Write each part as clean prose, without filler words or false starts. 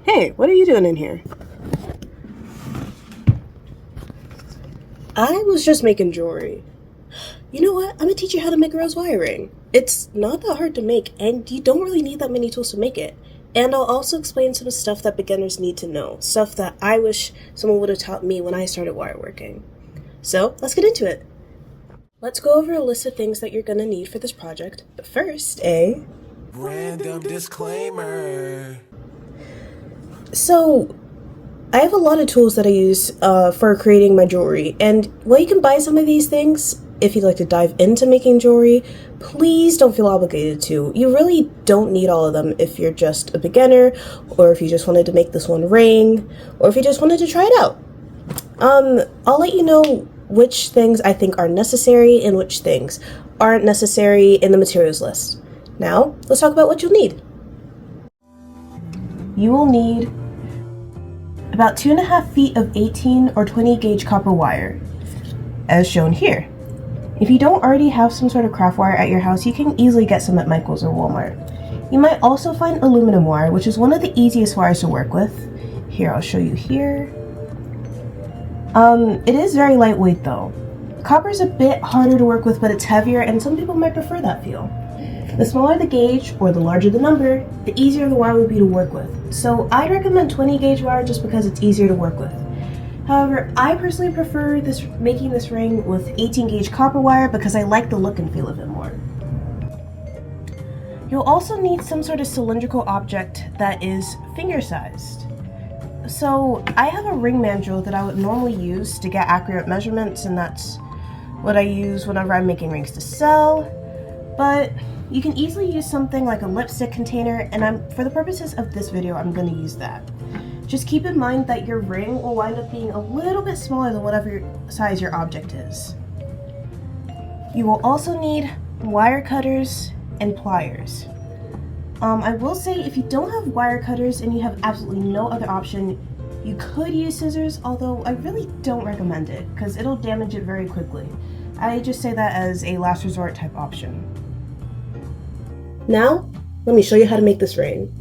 Hey, what are you doing in here? I was just making jewelry. You know what? I'm gonna teach you how to make a rose wire ring. It's not that hard to make, and you don't really need that many tools to make it. And I'll also explain some stuff that beginners need to know, stuff that I wish someone would have taught me when I started wire working. So, let's get into it. Let's go over a list of things that you're gonna need for this project. But first, Random disclaimer. So, I have a lot of tools that I use for creating my jewelry, and while you can buy some of these things, if you'd like to dive into making jewelry, please don't feel obligated to. You really don't need all of them if you're just a beginner, or if you just wanted to make this one ring, or if you just wanted to try it out. I'll let you know which things I think are necessary and which things aren't necessary in the materials list. Now, let's talk about what you'll need. You will need about 2.5 feet of 18 or 20 gauge copper wire, as shown here. If you don't already have some sort of craft wire at your house, you can easily get some at Michael's or Walmart. You might also find aluminum wire, which is one of the easiest wires to work with. Here, I'll show you here. It is very lightweight though. Copper is a bit harder to work with, but it's heavier, and some people might prefer that feel. The smaller the gauge, or the larger the number, the easier the wire would be to work with. So I'd recommend 20 gauge wire just because it's easier to work with. However, I personally prefer making this ring with 18 gauge copper wire because I like the look and feel of it more. You'll also need some sort of cylindrical object that is finger sized. So I have a ring mandrel that I would normally use to get accurate measurements, and that's what I use whenever I'm making rings to sell. But you can easily use something like a lipstick container, and for the purposes of this video, I'm going to use that. Just keep in mind that your ring will wind up being a little bit smaller than whatever size your object is. You will also need wire cutters and pliers. I will say if you don't have wire cutters and you have absolutely no other option, you could use scissors, although I really don't recommend it because it'll damage it very quickly. I just say that as a last resort type option. Now, let me show you how to make this ring.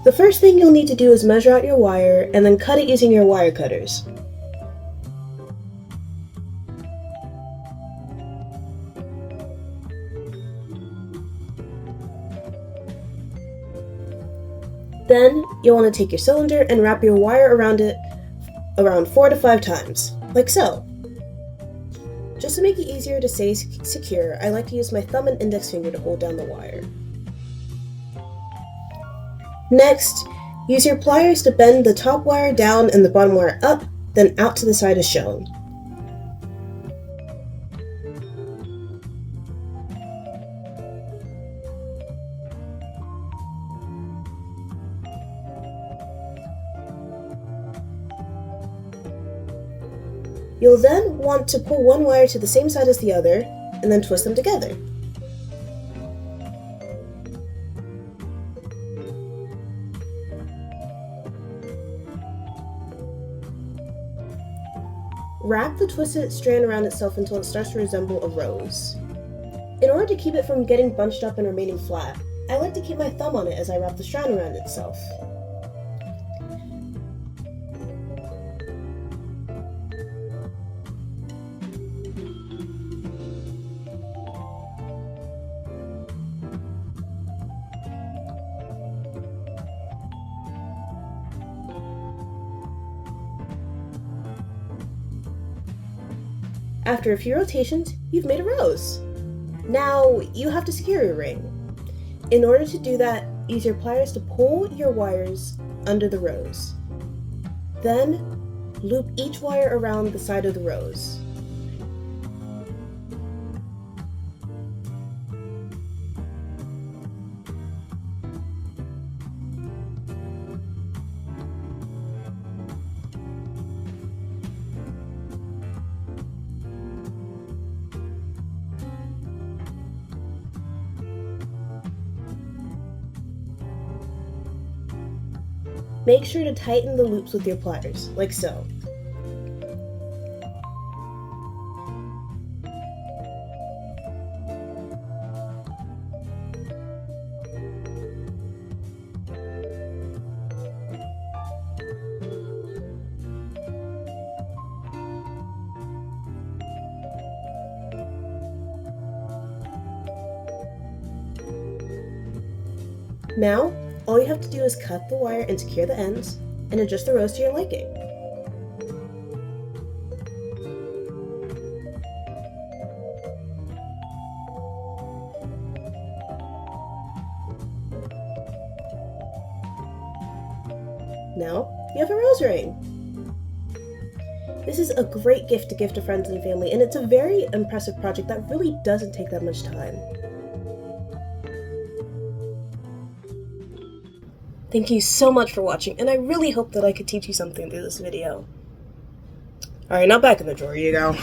The first thing you'll need to do is measure out your wire and then cut it using your wire cutters. Then, you'll want to take your cylinder and wrap your wire around it around 4 to 5 times, like so. Just to make it easier to stay secure, I like to use my thumb and index finger to hold down the wire. Next, use your pliers to bend the top wire down and the bottom wire up, then out to the side as shown. You'll then want to pull one wire to the same side as the other, and then twist them together. Wrap the twisted strand around itself until it starts to resemble a rose. In order to keep it from getting bunched up and remaining flat, I like to keep my thumb on it as I wrap the strand around itself. After a few rotations, you've made a rose. Now, you have to secure your ring. In order to do that, use your pliers to pull your wires under the rose. Then, loop each wire around the side of the rose. Make sure to tighten the loops with your pliers, like so. Now, all you have to do is cut the wire and secure the ends, and adjust the rose to your liking. Now, you have a rose ring. This is a great gift to give to friends and family, and it's a very impressive project that really doesn't take that much time. Thank you so much for watching, and I really hope that I could teach you something through this video. Alright, now back in the drawer you go.